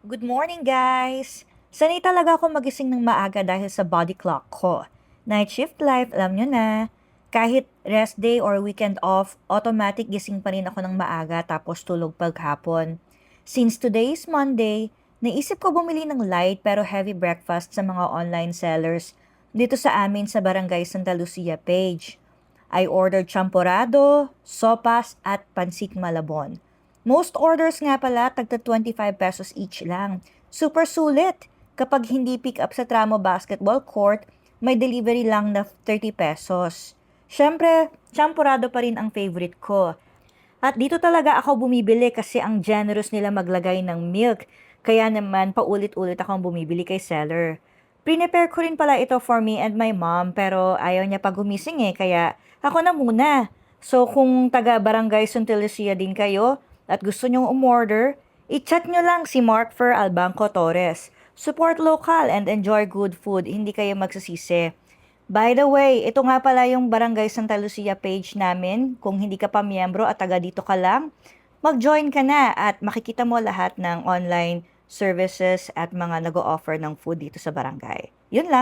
Good morning, guys! Sanay talaga ako magising ng maaga dahil sa body clock ko. Night shift life, alam nyo na. Kahit rest day or weekend off, automatic gising pa rin ako ng maaga tapos tulog paghapon. Since today is Monday, naisip ko bumili ng light pero heavy breakfast sa mga online sellers dito sa amin sa Barangay Santa Lucia page. I ordered champorado, sopas at pansit malabon. Most orders nga pala, tagta 25 pesos each lang. Super sulit! Kapag hindi pick up sa Tramo Basketball Court, may delivery lang na 30 pesos. Siyempre, champorado pa rin ang favorite ko. At dito talaga ako bumibili kasi ang generous nila maglagay ng milk. Kaya naman paulit-ulit akong bumibili kay seller. Prepare ko rin pala ito for me and my mom pero ayaw niya pa gumising kaya ako na muna. So kung taga Barangay Santa Lucia din kayo at gusto nyong umorder, i-chat nyo lang si Mark Fer Albanco Torres. Support local and enjoy good food, hindi kayo magsasisi. By the way, ito nga pala yung Barangay Santa Lucia page namin. Kung hindi ka pa miyembro at taga dito ka lang, mag-join ka na at makikita mo lahat ng online services at mga nag-o-offer ng food dito sa barangay. Yun lang.